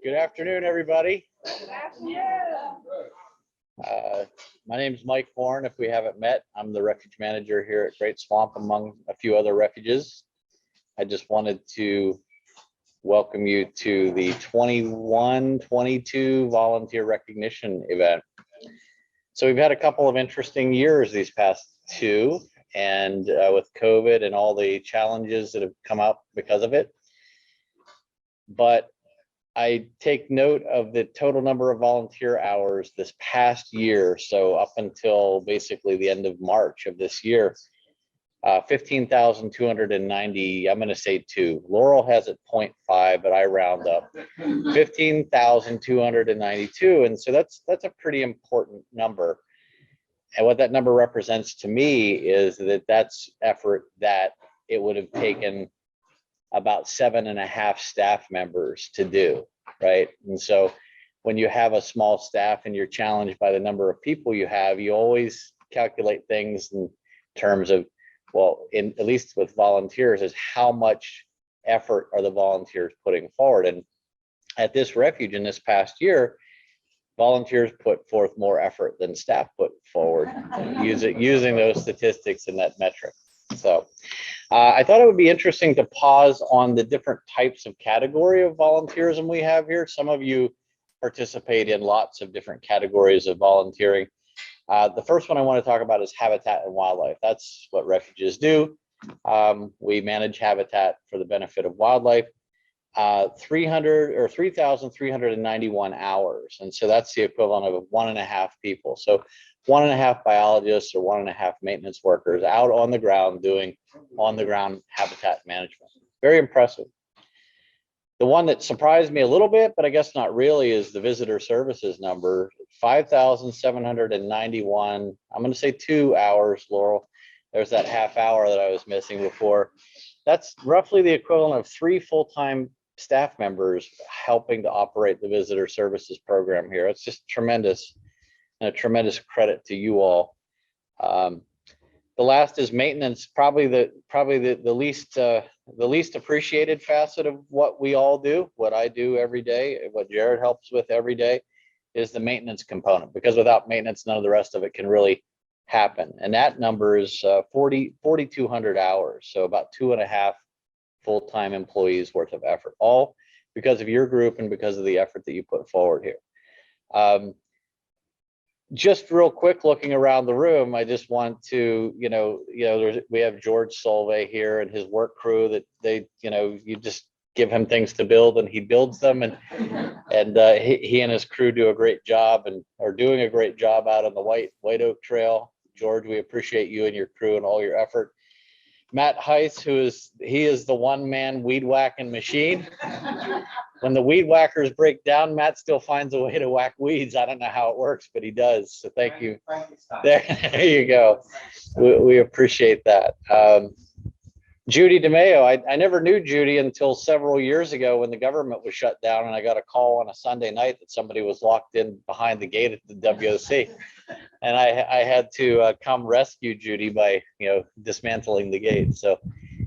Good afternoon, everybody. My name is Mike Horn. If we haven't met, I'm the refuge manager here at Great Swamp, among a few other refuges. I just wanted to welcome you to the 21-22 volunteer recognition event. So we've had a couple of interesting years these past two, and with COVID and all the challenges that have come up because of it. But I take note of the total number of volunteer hours this past year. So up until basically the end of March of this year, 15,290, I'm going to say 2. Laurel has it 0.5, but I round up 15,292. And so that's a pretty important number. And what that number represents to me is that that's effort that it would have taken about 7.5 staff members to do, right? And so when you have a small staff and you're challenged by the number of people you have, you always calculate things in terms of, well, at least with volunteers, is how much effort are the volunteers putting forward? And at this refuge in this past year, volunteers put forth more effort than staff put forward, using those statistics in that metric. So I thought it would be interesting to pause on the different types of category of volunteerism we have here. Some of you participate in lots of different categories of volunteering. The first one I want to talk about is habitat and wildlife. That's what refuges do. We manage habitat for the benefit of wildlife. 3,391 hours. And so that's the equivalent of 1.5 people. So 1.5 biologists or 1.5 maintenance workers out on the ground doing on the ground habitat management. Very impressive. The one that surprised me a little bit, but I guess not really, is the visitor services number, 5,791. I'm going to say 2 hours, Laurel. There's that half hour that I was missing before. That's roughly the equivalent of 3 full-time staff members helping to operate the visitor services program here. It's just tremendous, and a tremendous credit to you all. The last is maintenance, probably the least appreciated facet of what we all do, what I do every day, what Jared helps with every day, is the maintenance component, because without maintenance, none of the rest of it can really happen. And that number is 4,200 hours, so about 2.5 full-time employees worth of effort, all because of your group and because of the effort that you put forward here. Just real quick, looking around the room, I just want to, we have George Solvay here and his work crew that you just give him things to build and he builds them, and he and his crew do a great job and are doing a great job out on the White Oak Trail. George, we appreciate you and your crew and all your effort. Matt Heiss, he is the one-man weed whacking machine. When the weed whackers break down, Matt still finds a way to whack weeds. I don't know how it works, but he does. So thank you. There you go. We appreciate that. Judy DeMeo, I never knew Judy until several years ago when the government was shut down, and I got a call on a Sunday night that somebody was locked in behind the gate at the WOC. And I had to come rescue Judy by, dismantling the gate. So,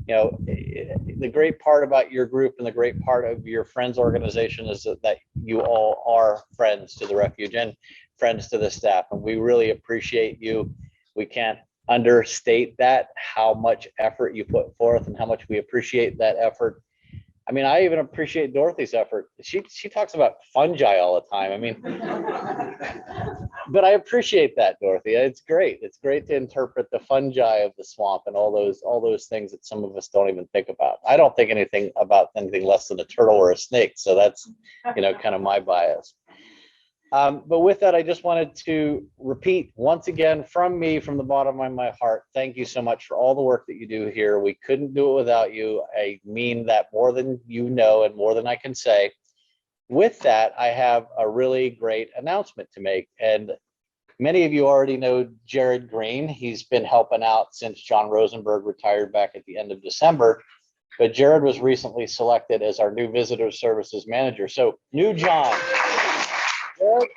the great part about your group and the great part of your friends organization is that you all are friends to the refuge and friends to the staff. And we really appreciate you. We can't understate that, how much effort you put forth and how much we appreciate that effort. I mean, I even appreciate Dorothy's effort. She talks about fungi all the time. I mean, but I appreciate that, Dorothy. It's great. It's great to interpret the fungi of the swamp and all those things that some of us don't even think about. I don't think anything about anything less than a turtle or a snake. So that's, kind of my bias. But with that, I just wanted to repeat once again from the bottom of my heart, thank you so much for all the work that you do here. We couldn't do it without you. I mean that more than you know and more than I can say. With that, I have a really great announcement to make. And many of you already know Jared Green. He's been helping out since John Rosenberg retired back at the end of December. But Jared was recently selected as our new visitor services manager. So new John. Jared.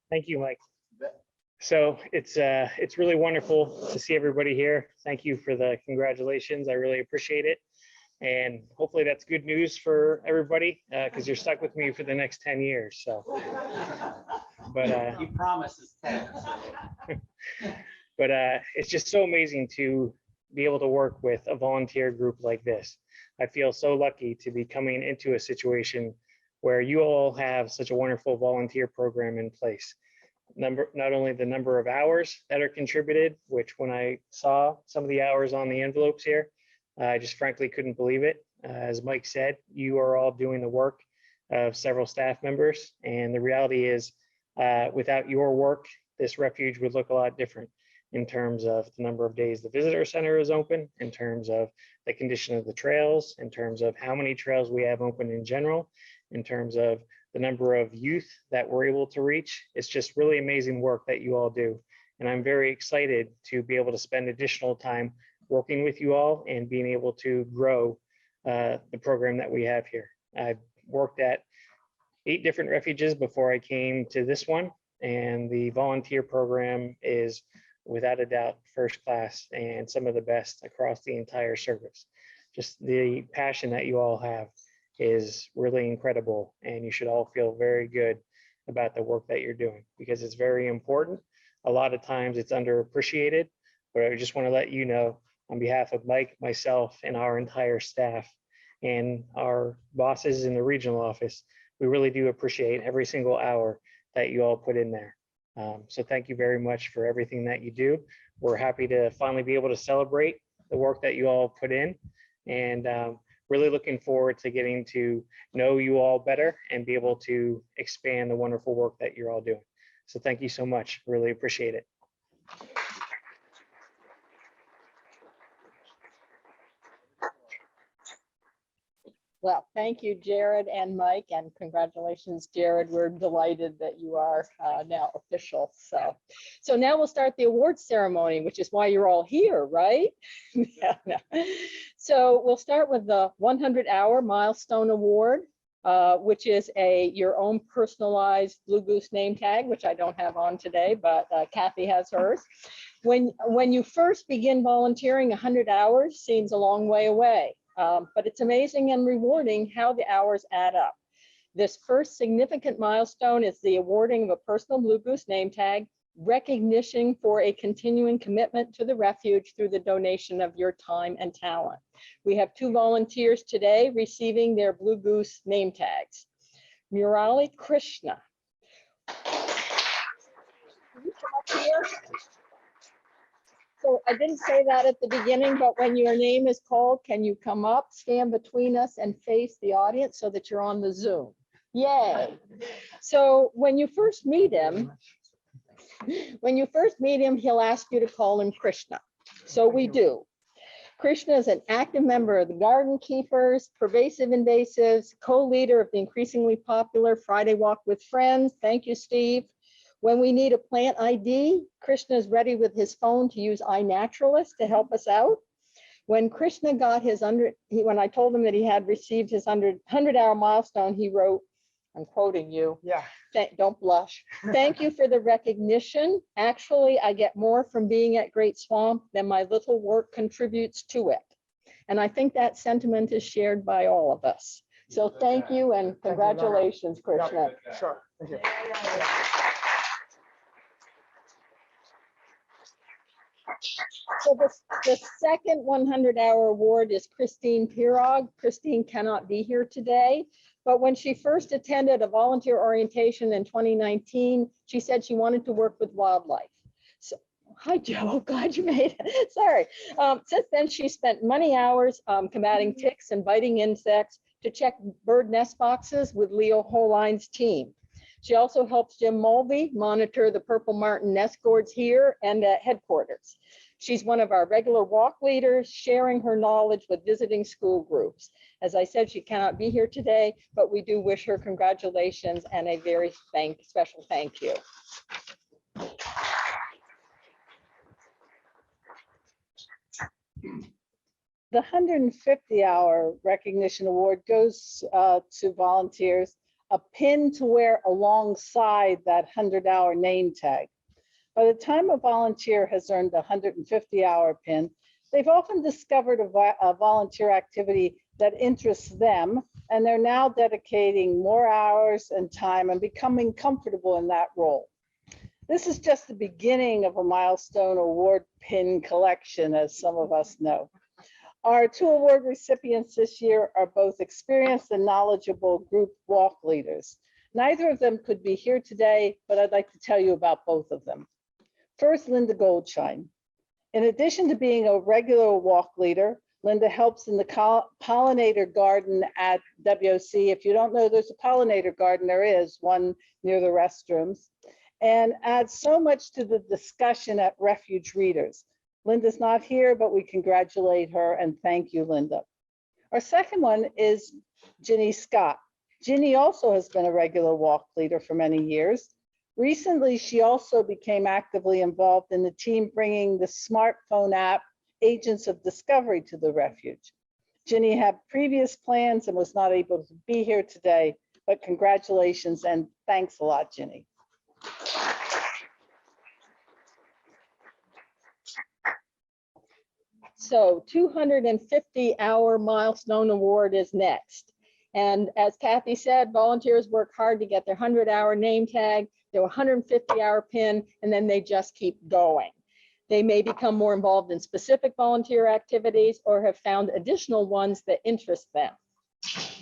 Thank you, Mike. So it's really wonderful to see everybody here. Thank you for the congratulations. I really appreciate it. And hopefully that's good news for everybody because you're stuck with me for the next 10 years. So, but He promises 10. but it's just so amazing to be able to work with a volunteer group like this. I feel so lucky to be coming into a situation where you all have such a wonderful volunteer program in place. Not only the number of hours that are contributed, which when I saw some of the hours on the envelopes here, I just frankly couldn't believe it. As Mike said, you are all doing the work of several staff members. And the reality is, without your work, this refuge would look a lot different in terms of the number of days the visitor center is open, in terms of the condition of the trails, in terms of how many trails we have open in general, in terms of the number of youth that we're able to reach. It's just really amazing work that you all do. And I'm very excited to be able to spend additional time working with you all and being able to grow the program that we have here. I've worked at 8 different refuges before I came to this one, and the volunteer program is without a doubt first class and some of the best across the entire service. Just the passion that you all have is really incredible, and you should all feel very good about the work that you're doing because it's very important. A lot of times it's underappreciated, but I just want to let you know on behalf of Mike, myself, and our entire staff and our bosses in the regional office, we really do appreciate every single hour that you all put in there. So thank you very much for everything that you do. We're happy to finally be able to celebrate the work that you all put in, and really looking forward to getting to know you all better and be able to expand the wonderful work that you're all doing. So thank you so much. Really appreciate it. Well, thank you, Jared and Mike, and congratulations, Jared. We're delighted that you are now official. So now we'll start the awards ceremony, which is why you're all here, right? Yeah, no. So we'll start with the 100-hour milestone award, which is your own personalized Blue Goose name tag, which I don't have on today, but Kathy has hers. When you first begin volunteering, 100 hours seems a long way away. But it's amazing and rewarding how the hours add up. This first significant milestone is the awarding of a personal Blue Goose name tag, recognition for a continuing commitment to the refuge through the donation of your time and talent. We have 2 volunteers today receiving their Blue Goose name tags. Murali Krishna. Can you come up here? So I didn't say that at the beginning, but when your name is called, can you come up, stand between us and face the audience so that you're on the Zoom? Yay. So when you first meet him, he'll ask you to call him Krishna. So we do. Krishna is an active member of the Garden Keepers, Pervasive Invasives, co-leader of the increasingly popular Friday Walk with Friends. Thank you, Steve. When we need a plant ID, Krishna is ready with his phone to use iNaturalist to help us out. When Krishna got his when I told him that he had received his 100-hour milestone, he wrote, I'm quoting you. Yeah. Don't blush. Thank you for the recognition. Actually, I get more from being at Great Swamp than my little work contributes to it. And I think that sentiment is shared by all of us. So thank you and congratulations, Krishna. Yeah, sure. Thank you. So the second 100-hour award is Christine Pirog. Christine cannot be here today, but when she first attended a volunteer orientation in 2019, she said she wanted to work with wildlife. So, hi, Joe, glad you made it. Sorry. Since then, she spent many hours combating ticks and biting insects to check bird nest boxes with Leo Holine's team. She also helps Jim Mulvey monitor the purple martin nest gourds here and at headquarters. She's one of our regular walk leaders, sharing her knowledge with visiting school groups. As I said, she cannot be here today, but we do wish her congratulations and a very special thank you. The 150-hour recognition award goes to volunteers, a pin to wear alongside that 100-hour name tag. By the time a volunteer has earned the 150-hour pin, they've often discovered a volunteer activity that interests them, and they're now dedicating more hours and time and becoming comfortable in that role. This is just the beginning of a milestone award pin collection, as some of us know. Our 2 award recipients this year are both experienced and knowledgeable group walk leaders. Neither of them could be here today, but I'd like to tell you about both of them. First, Linda Goldshine. In addition to being a regular walk leader, Linda helps in the pollinator garden at WOC. If you don't know, there's a pollinator garden. There is one near the restrooms, and adds so much to the discussion at Refuge readers. Linda's not here, but we congratulate her and thank you, Linda. Our second one is Ginny Scott. Ginny also has been a regular walk leader for many years. Recently, she also became actively involved in the team bringing the smartphone app Agents of Discovery to the Refuge. Ginny had previous plans and was not able to be here today, but congratulations and thanks a lot, Ginny. So 250-hour milestone award is next. And as Kathy said, volunteers work hard to get their 100-hour name tag, their 150-hour pin, and then they just keep going. They may become more involved in specific volunteer activities or have found additional ones that interest them.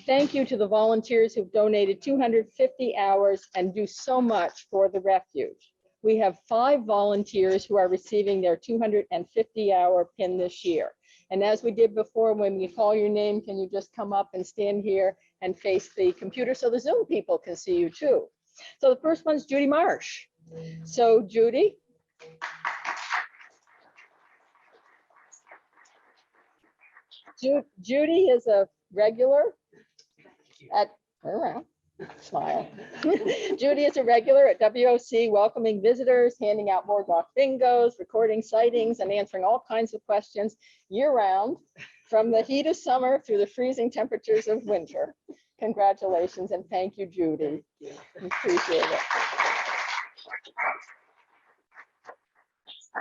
Thank you to the volunteers who've donated 250 hours and do so much for the Refuge. We have 5 volunteers who are receiving their 250-hour pin this year. And as we did before, when we call your name, can you just come up and stand here and face the computer so the Zoom people can see you too. So the first one's Judy Marsh. So Judy. Judy is a regular at, around, smile. Judy is a regular at WOC, welcoming visitors, handing out boardwalk bingos, recording sightings, and answering all kinds of questions year-round, from the heat of summer through the freezing temperatures of winter. Congratulations and thank you, Judy. Appreciate it.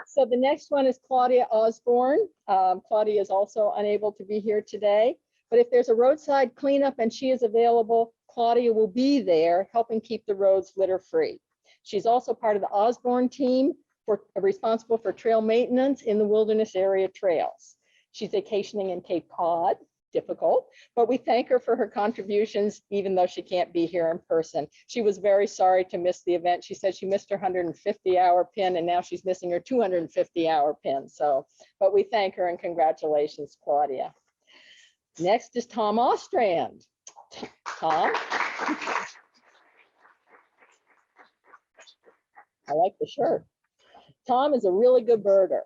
So the next one is Claudia Osborne. Claudia is also unable to be here today, but if there's a roadside cleanup and she is available, Claudia will be there helping keep the roads litter free. She's also part of the Osborne team responsible for trail maintenance in the wilderness area trails. She's vacationing in Cape Cod, difficult, but we thank her for her contributions, even though she can't be here in person. She was very sorry to miss the event. She said she missed her 150-hour pin and now she's missing her 250-hour pin. So, but we thank her and congratulations, Claudia. Next is Tom Ostrand. Tom. I like the shirt. Tom is a really good birder,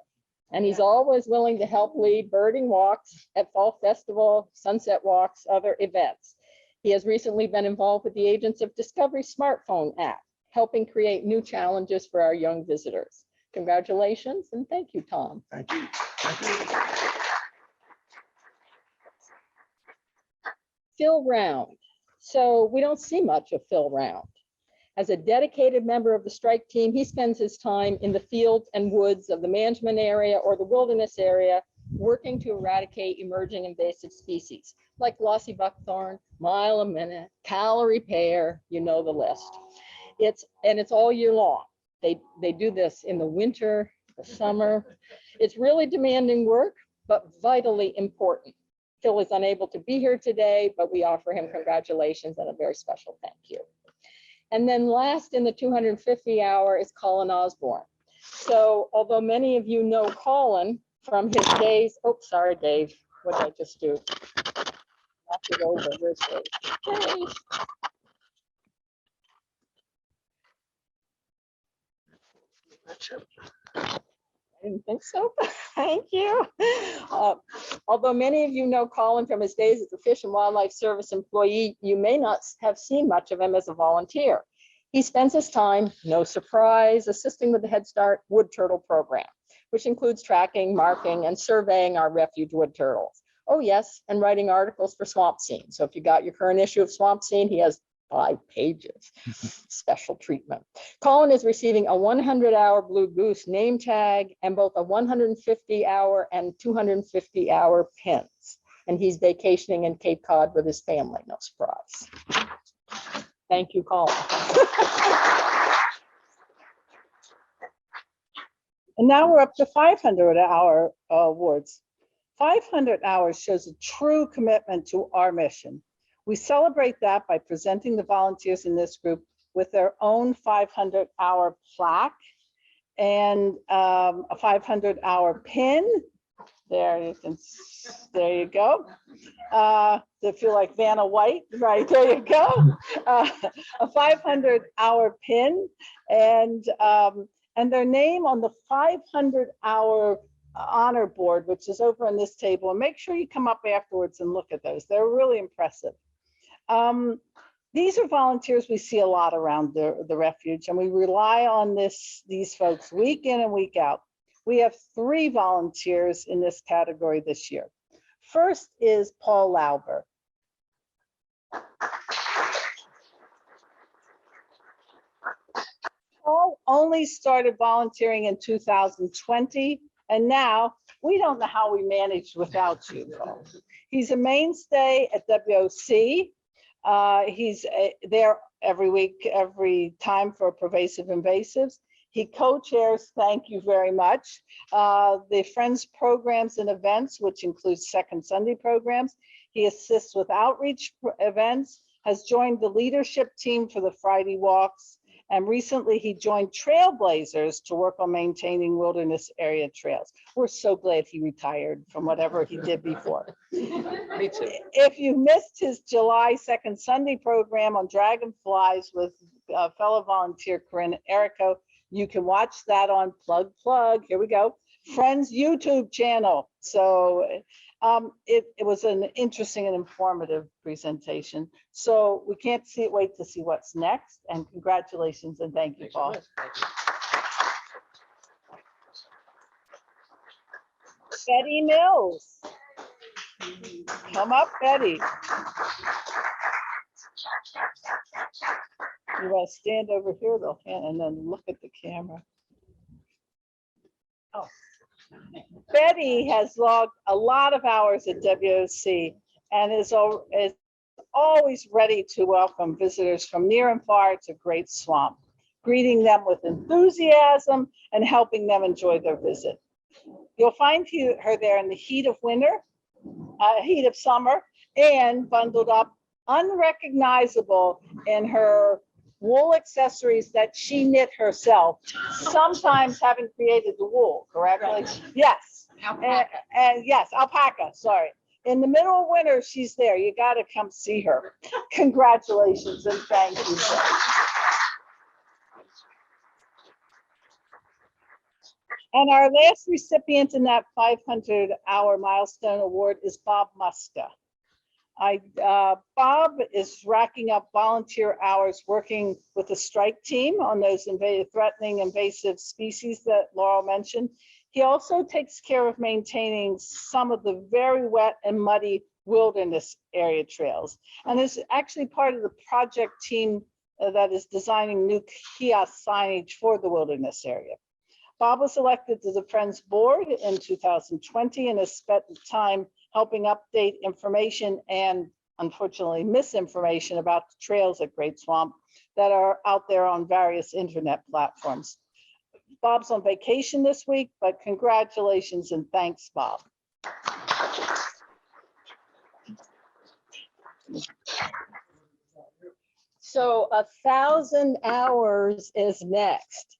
and he's always willing to help lead birding walks at Fall Festival, sunset walks, other events. He has recently been involved with the Agents of Discovery smartphone app, helping create new challenges for our young visitors. Congratulations, and thank you, Tom. Thank you. Thank you. Phil Round. So we don't see much of Phil Round. As a dedicated member of the strike team, he spends his time in the fields and woods of the management area or the wilderness area, working to eradicate emerging invasive species like glossy buckthorn, mile a minute, calorie pear, you know the list. It's all year long. They do this in the winter, the summer. It's really demanding work, but vitally important. Phil is unable to be here today, but we offer him congratulations and a very special thank you. And then last in the 250-hour is Colin Osborne. So although many of you know Colin from his days, oh, sorry, Dave, what did I just do? Knocked it over, where's Dave? Dave. I didn't think so. Thank you. Although many of you know Colin from his days as a Fish and Wildlife Service employee, you may not have seen much of him as a volunteer. He spends his time, no surprise, assisting with the Head Start Wood Turtle program, which includes tracking, marking, and surveying our refuge wood turtles. Oh yes, and writing articles for Swamp Scene. So if you got your current issue of Swamp Scene, he has 5 pages. Special treatment. Colin is receiving a 100-hour Blue Goose name tag and both a 150-hour and 250-hour pins. And he's vacationing in Cape Cod with his family, no surprise. Thank you, Colin. And now we're up to 500-hour awards. 500 hours shows a true commitment to our mission. We celebrate that by presenting the volunteers in this group with their own 500-hour plaque and a 500-hour pin. There you go. They feel like Vanna White, right? There you go. A 500-hour pin and their name on the 500-hour honor board, which is over on this table. And make sure you come up afterwards and look at those. They're really impressive. These are volunteers we see a lot around the refuge, and we rely on these folks week in and week out. We have 3 volunteers in this category this year. First is Paul Lauber. Paul only started volunteering in 2020, and now we don't know how we managed without you, Paul. He's a mainstay at WOC. He's there every week, every time for pervasive invasives. He co-chairs, thank you very much, the Friends programs and events, which includes Second Sunday programs. He assists with outreach events, has joined the leadership team for the Friday walks, and recently he joined Trailblazers to work on maintaining wilderness area trails. We're so glad he retired from whatever he did before. Me too. If you missed his July Second Sunday program on dragonflies with fellow volunteer Corinne Erico, you can watch that on plug, here we go, Friends YouTube channel. So it was an interesting and informative presentation. So we can't wait to see what's next, and congratulations and thank you, Thanks so Paul. much. Thank you. Betty Mills. Come up, Betty. You want to stand over here though, and then look at the camera. Oh. Betty has logged a lot of hours at WOC and is always ready to welcome visitors from near and far to Great Swamp, greeting them with enthusiasm and helping them enjoy their visit. You'll find her there in the heat of winter, heat of summer, and bundled up, unrecognizable in her wool accessories that she knit herself, sometimes having created the wool, correctly? Right. Yes. Alpaca. And yes, alpaca, sorry. In the middle of winter, she's there. You got to come see her. Congratulations and thank you. And our last recipient in that 500-hour milestone award is Bob Muska. Bob is racking up volunteer hours working with the strike team on those threatening invasive species that Laurel mentioned. He also takes care of maintaining some of the very wet and muddy wilderness area trails, and is actually part of the project team that is designing new kiosk signage for the wilderness area. Bob was elected to the Friends Board in 2020 and has spent time helping update information and unfortunately misinformation about the trails at Great Swamp that are out there on various internet platforms. Bob's on vacation this week, but congratulations and thanks, Bob. So 1,000 hours is next.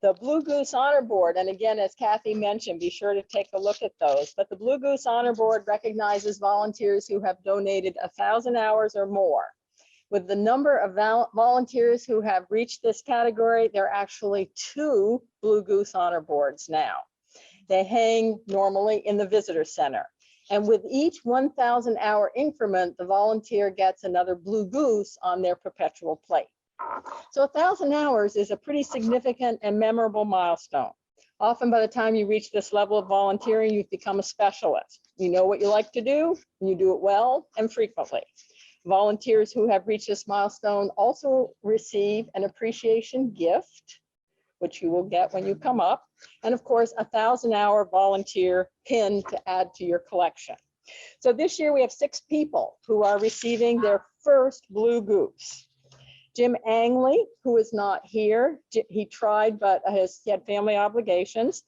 The Blue Goose Honor Board, and again, as Kathy mentioned, be sure to take a look at those. But the Blue Goose Honor Board recognizes volunteers who have donated 1,000 hours or more. With the number of volunteers who have reached this category, there are actually 2 Blue Goose Honor Boards now. They hang normally in the visitor center. And with each 1,000 hour increment, the volunteer gets another Blue Goose on their perpetual plate. So 1,000 hours is a pretty significant and memorable milestone. Often by the time you reach this level of volunteering, you've become a specialist. You know what you like to do, and you do it well and frequently. Volunteers who have reached this milestone also receive an appreciation gift, which you will get when you come up. And of course, a 1,000-hour volunteer pin to add to your collection. So this year we have 6 people who are receiving their first Blue Goose. Jim Angley, who is not here, he tried, but he had family obligations.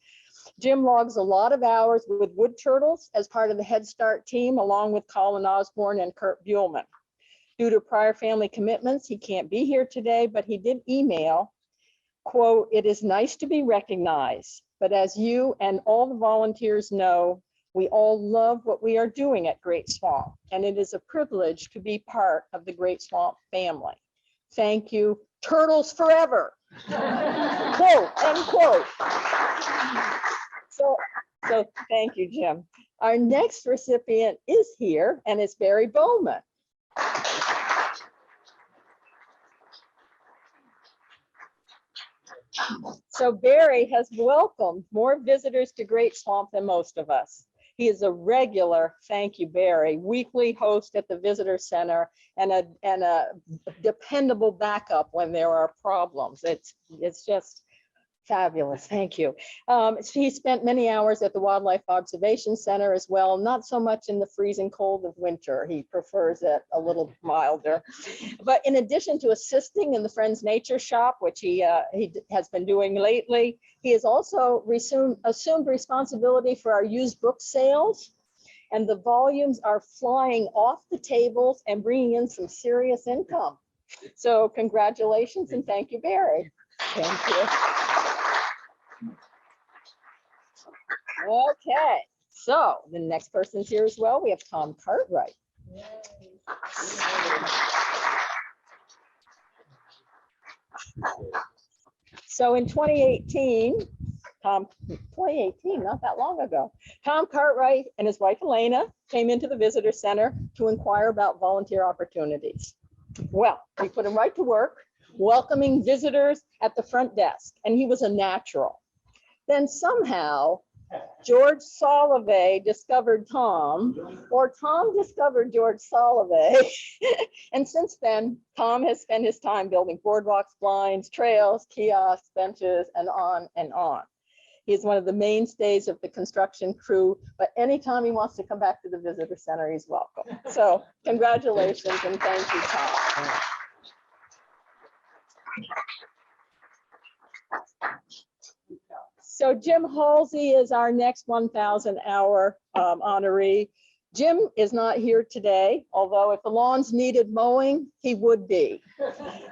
Jim logs a lot of hours with wood turtles as part of the Head Start team, along with Colin Osborne and Kurt Buellman. Due to prior family commitments, he can't be here today, but he did email, quote, "It is nice to be recognized, but as you and all the volunteers know, we all love what we are doing at Great Swamp, and it is a privilege to be part of the Great Swamp family. Thank you, turtles forever." Quote, end quote. So thank you, Jim. Our next recipient is here, and it's Barry Bowman. So Barry has welcomed more visitors to Great Swamp than most of us. He is a regular, thank you, Barry, weekly host at the visitor center and a dependable backup when there are problems. It's just fabulous. Thank you. He spent many hours at the Wildlife Observation Center as well, not so much in the freezing cold of winter. He prefers it a little milder. But in addition to assisting in the Friends Nature Shop, which he has been doing lately, he has also assumed responsibility for our used book sales. And the volumes are flying off the tables and bringing in some serious income. So congratulations and thank you, Barry. Thank you. Okay, so the next person's here as well. We have Tom Cartwright. So in 2018, not that long ago, Tom Cartwright and his wife Elena came into the visitor center to inquire about volunteer opportunities. Well, we put him right to work, welcoming visitors at the front desk, and he was a natural. Then somehow, George Solovay discovered Tom, or Tom discovered George Solovay. And since then, Tom has spent his time building boardwalks, blinds, trails, kiosks, benches, and on and on. He is one of the mainstays of the construction crew, but anytime he wants to come back to the visitor center, he's welcome. So congratulations and thank you, Tom. So Jim Halsey is our next 1,000-hour honoree. Jim is not here today, although if the lawns needed mowing, he would be.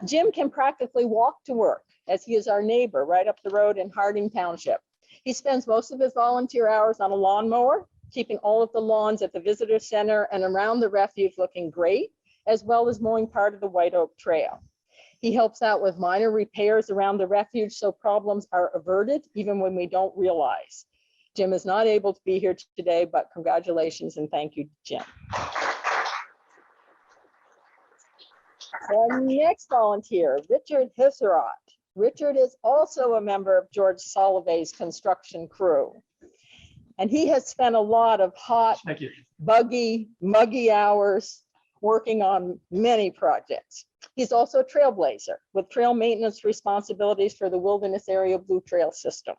Jim can practically walk to work as he is our neighbor right up the road in Harding Township. He spends most of his volunteer hours on a lawnmower, keeping all of the lawns at the visitor center and around the refuge looking great, as well as mowing part of the White Oak Trail. He helps out with minor repairs around the refuge so problems are averted even when we don't realize. Jim is not able to be here today, but congratulations and thank you, Jim. Our next volunteer, Richard Hisserat. Richard is also a member of George Solovay's construction crew. And he has spent a lot of hot, buggy, muggy hours working on many projects. He's also a trailblazer with trail maintenance responsibilities for the Wilderness Area Blue Trail system.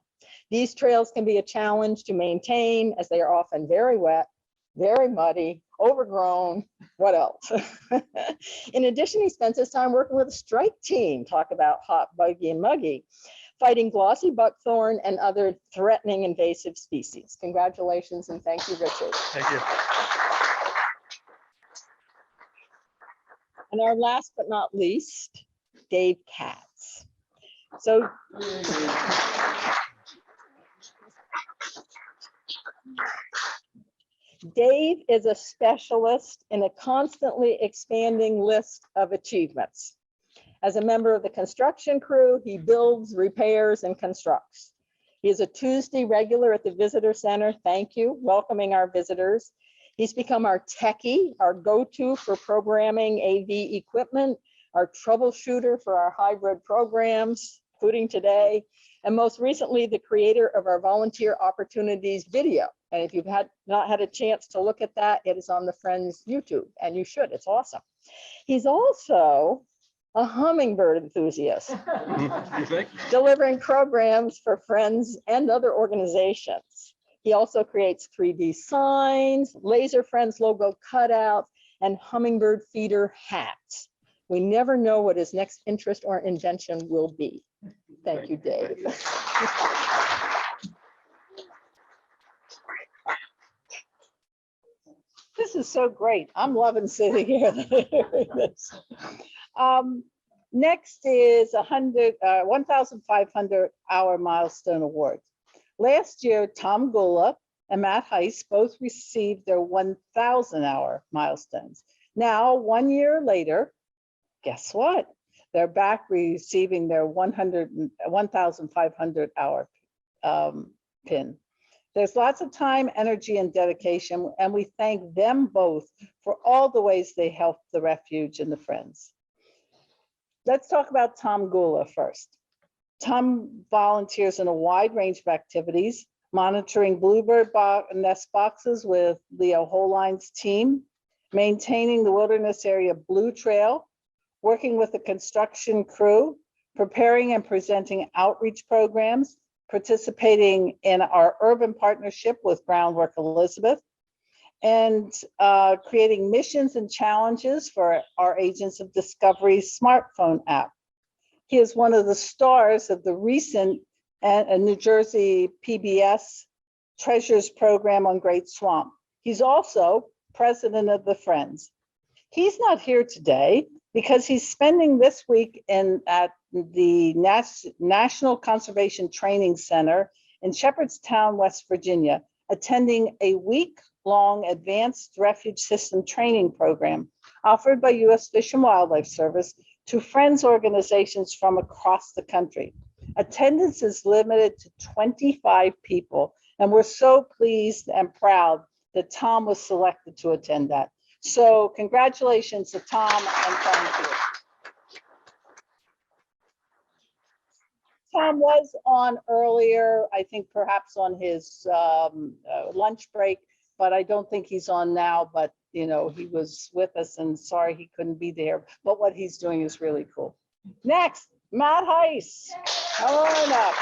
These trails can be a challenge to maintain as they are often very wet, very muddy, overgrown, what else? In addition, he spends his time working with a strike team, talk about hot, buggy, and muggy, fighting glossy buckthorn and other threatening invasive species. Congratulations and thank you, Richard. Thank you. And our last but not least, Dave Katz. So Dave is a specialist in a constantly expanding list of achievements. As a member of the construction crew, he builds, repairs, and constructs. He is a Tuesday regular at the visitor center. Thank you, welcoming our visitors. He's become our techie, our go-to for programming AV equipment, our troubleshooter for our hybrid programs, including today, and most recently, the creator of our volunteer opportunities video. And if you've not had a chance to look at that, it is on the Friends YouTube, and you should, it's awesome. He's also a hummingbird enthusiast, You think? delivering programs for friends and other organizations. He also creates 3D signs, Laser Friends logo cutouts, and hummingbird feeder hats. We never know what his next interest or invention will be. Thank you, Dave. This is so great. I'm loving sitting here. Next is 1,500 hour milestone award. Last year, Tom Gula and Matt Heiss both received their 1,000 hour milestones. Now, 1 year later, guess what? They're back receiving their 1,500 hour pin. There's lots of time, energy, and dedication, and we thank them both for all the ways they help the Refuge and the Friends. Let's talk about Tom Gula first. Tom volunteers in a wide range of activities, monitoring bluebird nest boxes with Leo Holine's team, maintaining the wilderness area Blue Trail, working with the construction crew, preparing and presenting outreach programs, participating in our urban partnership with Groundwork Elizabeth, and creating missions and challenges for our Agents of Discovery smartphone app. He is one of the stars of the recent New Jersey PBS Treasures program on Great Swamp. He's also president of the Friends. He's not here today because he's spending this week at the National Conservation Training Center in Shepherdstown, West Virginia, attending a week-long advanced refuge system training program offered by U.S. Fish and Wildlife Service to Friends organizations from across the country. Attendance is limited to 25 people, and we're so pleased and proud that Tom was selected to attend that. So congratulations to Tom and thank you. Tom was on earlier, I think perhaps on his lunch break, but I don't think he's on now, but you know, he was with us and sorry he couldn't be there, but what he's doing is really cool. Next, Matt Heiss. Come on up.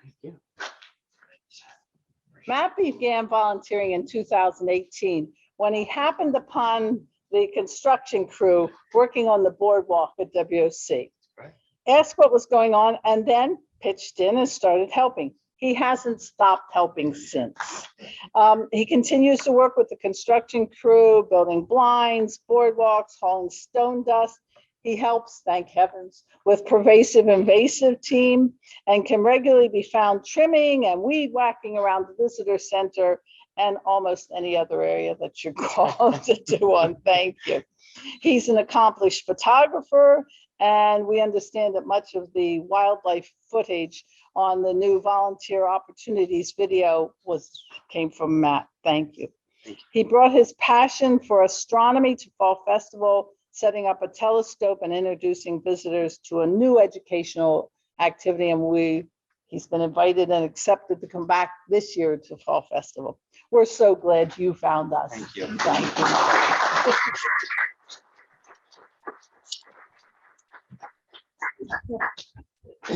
Thank you. Matt began volunteering in 2018 when he happened upon the construction crew working on the boardwalk at WOC. Right. Asked what was going on and then pitched in and started helping. He hasn't stopped helping since. He continues to work with the construction crew, building blinds, boardwalks, hauling stone dust. He helps, thank heavens, with pervasive invasive team and can regularly be found trimming and weed whacking around the visitor center and almost any other area that you're called to do on. Thank you. He's an accomplished photographer, and we understand that much of the wildlife footage on the new volunteer opportunities video came from Matt. Thank you. He brought his passion for astronomy to Fall Festival, setting up a telescope and introducing visitors to a new educational activity. And he's been invited and accepted to come back this year to Fall Festival. We're so glad you found us. Thank you. Thank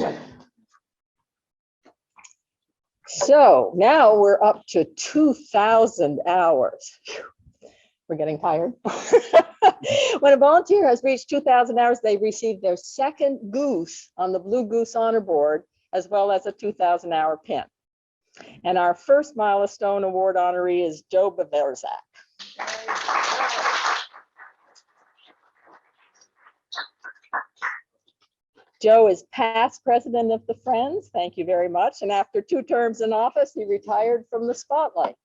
you. So now we're up to 2,000 hours. Phew. We're getting tired. When a volunteer has reached 2,000 hours, they receive their second goose on the Blue Goose Honor Board, as well as a 2,000 hour pin. And our first milestone award honoree is Joe Bavarzak. Joe is past president of the Friends. Thank you very much. And after 2 terms in office, he retired from the spotlight.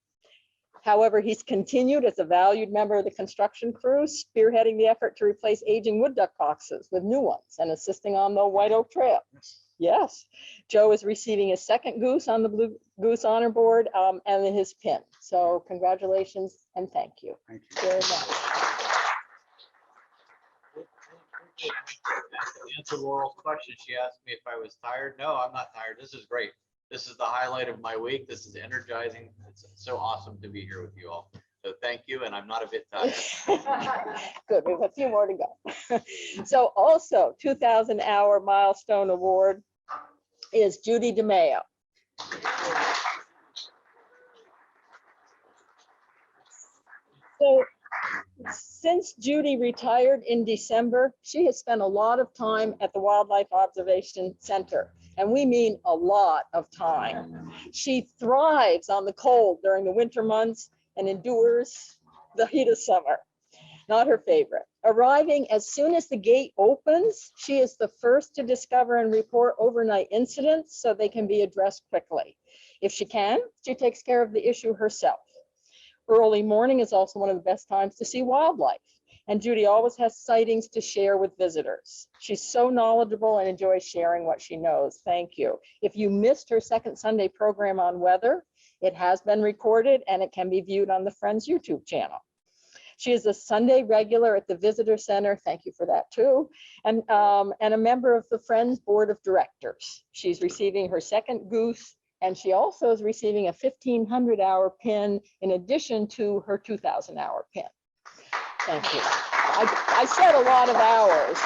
However, he's continued as a valued member of the construction crew, spearheading the effort to replace aging wood duck boxes with new ones and assisting on the White Oak Trail. Yes, Joe is receiving his second goose on the Blue Goose Honor Board and his pin. So congratulations and thank you Thank you. very much. Answer Laurel's question. She asked me if I was tired. No, I'm not tired. This is great. This is the highlight of my week. This is energizing. It's so awesome to be here with you all. So thank you, and I'm not a bit tired. Good, we have a few more to go. So also 2,000-hour milestone award is Judy DeMeo. So since Judy retired in December, she has spent a lot of time at the Wildlife Observation Center, and we mean a lot of time. She thrives on the cold during the winter months and endures the heat of summer. Not her favorite. Arriving as soon as the gate opens, she is the first to discover and report overnight incidents so they can be addressed quickly. If she can, she takes care of the issue herself. Early morning is also one of the best times to see wildlife, and Judy always has sightings to share with visitors. She's so knowledgeable and enjoys sharing what she knows. Thank you. If you missed her second Sunday program on weather, it has been recorded and it can be viewed on the Friends YouTube channel. She is a Sunday regular at the Visitor Center. Thank you for that too. And a member of the Friends Board of Directors. She's receiving her second goose, and she also is receiving a 1,500-hour pin in addition to her 2,000-hour pin. Thank you. I said a lot of hours.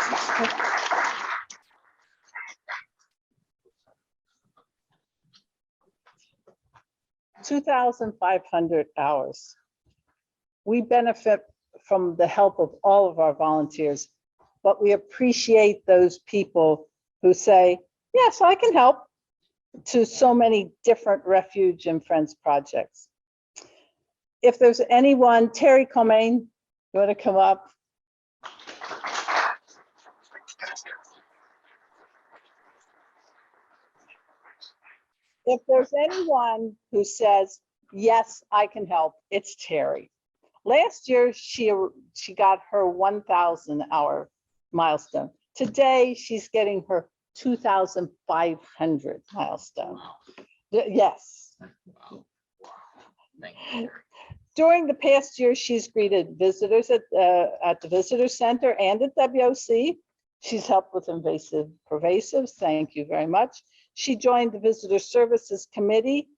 2,500 hours. We benefit from the help of all of our volunteers, but we appreciate those people who say, yes, I can help, to so many different Refuge and Friends projects. If there's anyone, Terry Comain, you want to come up? If there's anyone who says, yes, I can help, it's Terry. Last year, she got her 1,000-hour milestone. Today, she's getting her 2,500 milestone. Yes. Wow. Thank you. During the past year, she's greeted visitors at the Visitor Center and at WOC. She's helped with invasive pervasives. Thank you very much. She joined the Visitor Services Committee.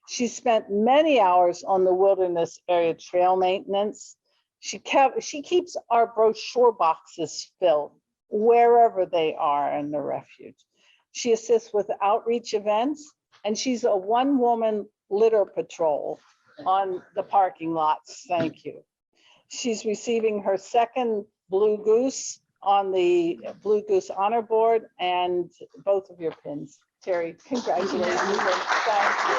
She spent many hours on the wilderness area trail maintenance. She keeps our brochure boxes filled wherever they are in the refuge. She assists with outreach events, and she's a one-woman litter patrol on the parking lots. Thank you. She's receiving her second Blue Goose on the Blue Goose Honor Board and both of your pins. Terry, congratulations. Thank you.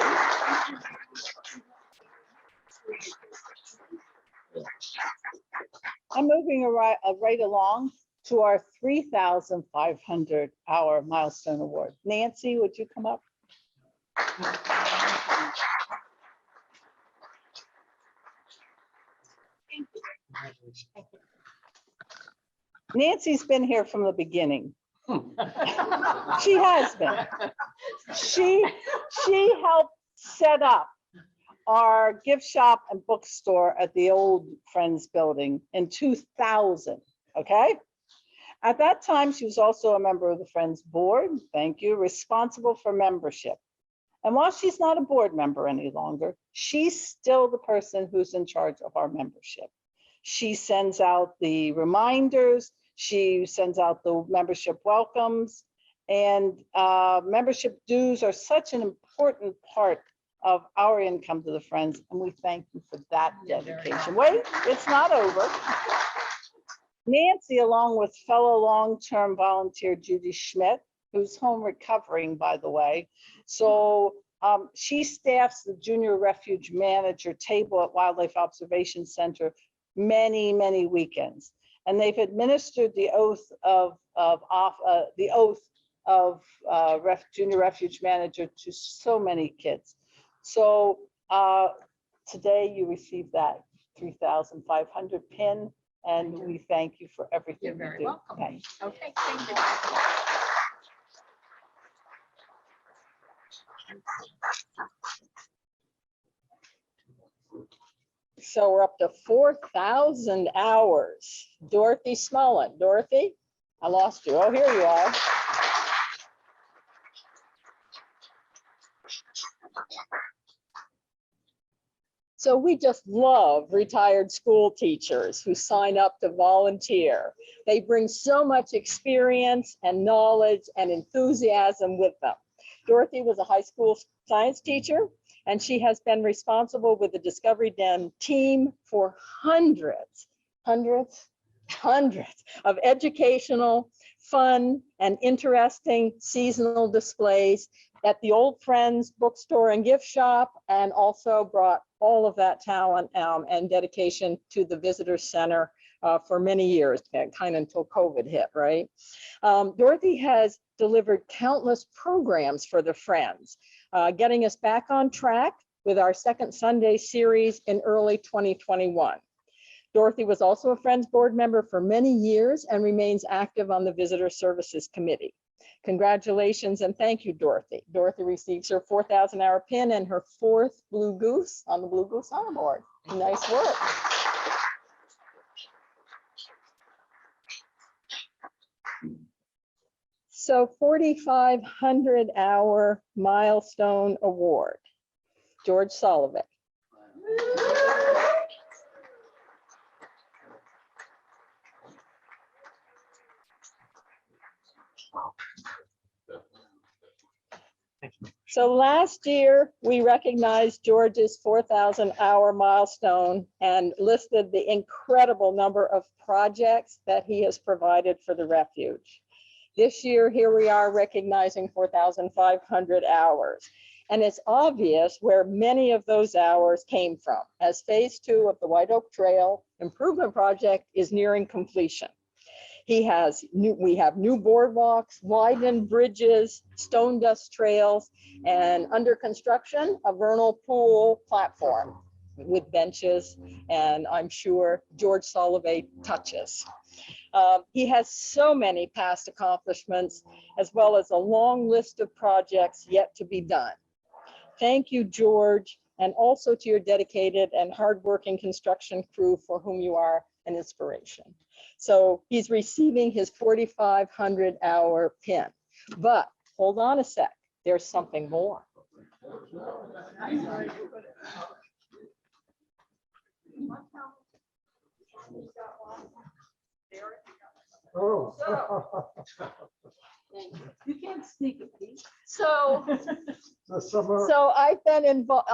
I'm moving right along to our 3,500-hour milestone award. Nancy, would you come up? Nancy's been here from the beginning. She has been. She helped set up our gift shop and bookstore at the old Friends building in 2000, okay? At that time, she was also a member of the Friends board, thank you, responsible for membership. And while she's not a board member any longer, she's still the person who's in charge of our membership. She sends out the reminders, she sends out the membership welcomes, and membership dues are such an important part of our income to the Friends, and we thank you for that dedication. Wait, it's not over. Nancy, along with fellow long-term volunteer Judy Schmidt, who's home recovering, by the way. So she staffs the Junior Refuge Manager table at Wildlife Observation Center many, many weekends. And they've administered the oath of Junior Refuge Manager to so many kids. So today you received that 3,500 pin, and we thank you for everything You're you very do. welcome. Thank you. Okay, thank you. So we're up to 4,000 hours. Dorothy Smullen. Dorothy, I lost you. Oh, here you are. So we just love retired school teachers who sign up to volunteer. They bring so much experience and knowledge and enthusiasm with them. Dorothy was a high school science teacher, and she has been responsible with the Discovery Den team for hundreds of educational, fun, and interesting seasonal displays at the Old Friends Bookstore and Gift Shop, and also brought all of that talent and dedication to the Visitor Center for many years, kind of until COVID hit, right? Dorothy has delivered countless programs for the Friends, getting us back on track with our second Sunday series in early 2021. Dorothy was also a Friends board member for many years and remains active on the Visitor Services Committee. Congratulations and thank you, Dorothy. Dorothy receives her 4,000-hour pin and her 4th Blue Goose on the Blue Goose Honor Board. Nice work. So 4,500-hour milestone award, George Sullivan. So last year, we recognized George's 4,000-hour milestone and listed the incredible number of projects that he has provided for the Refuge. This year, here we are recognizing 4,500 hours. And it's obvious where many of those hours came from, as phase 2 of the White Oak Trail Improvement Project is nearing completion. We have new boardwalks, widened bridges, stone dust trails, and under construction, a vernal pool platform with benches, and I'm sure George Sullivan touches. He has so many past accomplishments, as well as a long list of projects yet to be done. Thank you, George, and also to your dedicated and hardworking construction crew for whom you are an inspiration. So he's receiving his 4,500-hour pin, but hold on a sec, there's something more. Oh. You can't sneak a peek. So The summer, So I've been involved.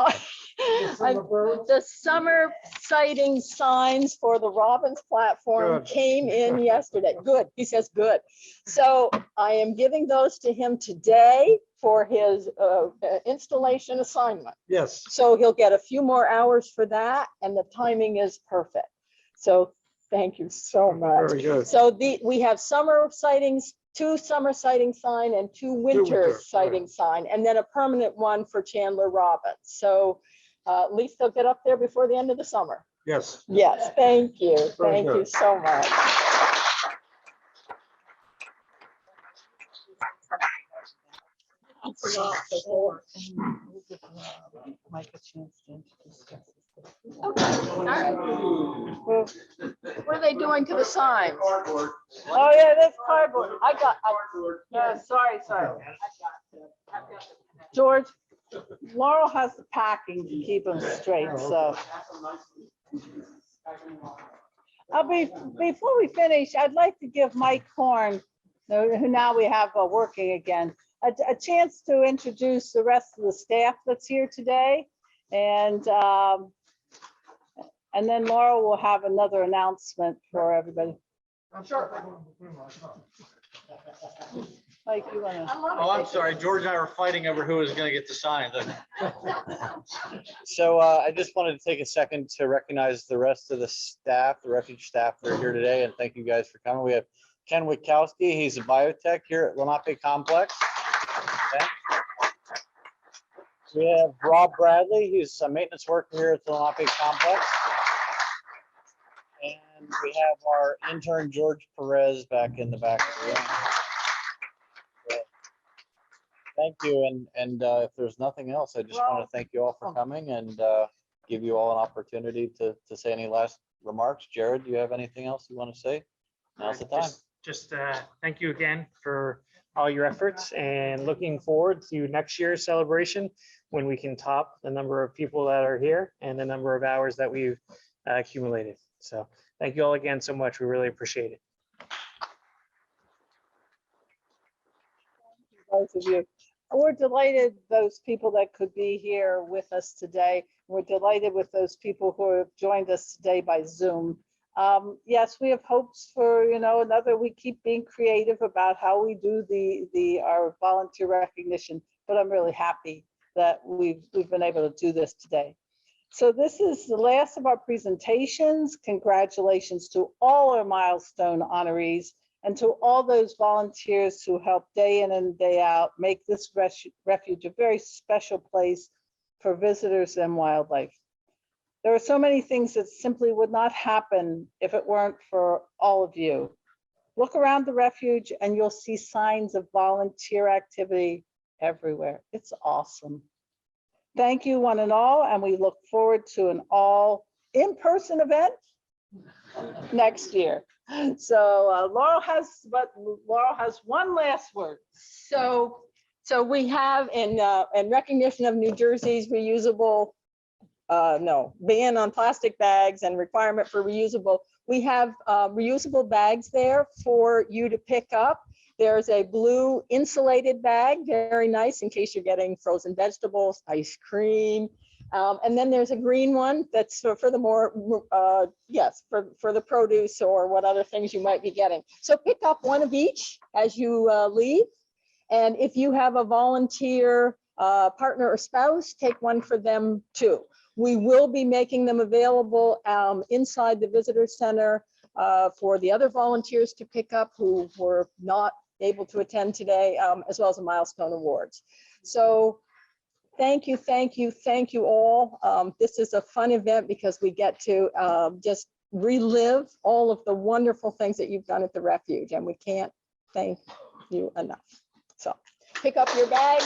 the summer birds. The summer sighting signs for the Robbins platform Good. came in yesterday. Good, he says good. So I am giving those to him today for his installation assignment. Yes, So he'll get a few more hours for that, and the timing is perfect. So thank you so much. very good. So we have summer sightings, 2 summer sighting sign and 2 winter winter, sighting sign, and then a permanent one for Chandler Robbins. So at least they'll get up there before the end of the summer. Yes. Yes, thank you. Very Thank you good. so much. Mike a chance to introduce us. Okay, all right. What are they doing to the signs? Oh, yeah, that's cardboard. Yeah, sorry. George, Laurel has the packing to keep them straight, so. Before we finish, I'd like to give Mike Horn, who now we have working again, a chance to introduce the rest of the staff that's here today. And then Laurel will have another announcement for everybody. Mike, you wanna? Oh, I'm sorry. George and I were fighting over who was going to get the sign. So I just wanted to take a second to recognize the rest of the staff, the Refuge staff that are here today, and thank you guys for coming. We have Ken Witkowski. He's a biotech here at Lenape Complex. Okay. We have Rob Bradley. He's a maintenance worker here at the Lenape Complex. And we have our intern, George Perez, back in the back of the room. Thank you, and if there's nothing else, I just want to thank you all for coming and give you all an opportunity to say any last remarks. Jared, do you have anything else you want to say? Now's the time. just thank you again for all your efforts and looking forward to next year's celebration when we can top the number of people that are here and the number of hours that we've accumulated. So thank you all again so much. We really appreciate it. Both of you. We're delighted those people that could be here with us today. We're delighted with those people who have joined us today by Zoom. Yes, we have hopes for, another, we keep being creative about how we do our volunteer recognition, but I'm really happy that we've been able to do this today. So this is the last of our presentations. Congratulations to all our milestone honorees and to all those volunteers who help day in and day out make this refuge a very special place for visitors and wildlife. There are so many things that simply would not happen if it weren't for all of you. Look around the refuge and you'll see signs of volunteer activity everywhere. It's awesome. Thank you one and all, and we look forward to an all in-person event next year. So Laurel has one last word. So we have in recognition of New Jersey's ban on plastic bags and requirement for reusable, we have reusable bags there for you to pick up. There's a blue insulated bag, very nice in case you're getting frozen vegetables, ice cream. And then there's a green one that's for the more, for the produce or what other things you might be getting. So pick up one of each as you leave. And if you have a volunteer partner or spouse, take one for them too. We will be making them available inside the visitor center for the other volunteers to pick up who were not able to attend today, as well as the milestone awards. So thank you all. This is a fun event because we get to just relive all of the wonderful things that you've done at the refuge, and we can't thank you enough. So pick up your bags.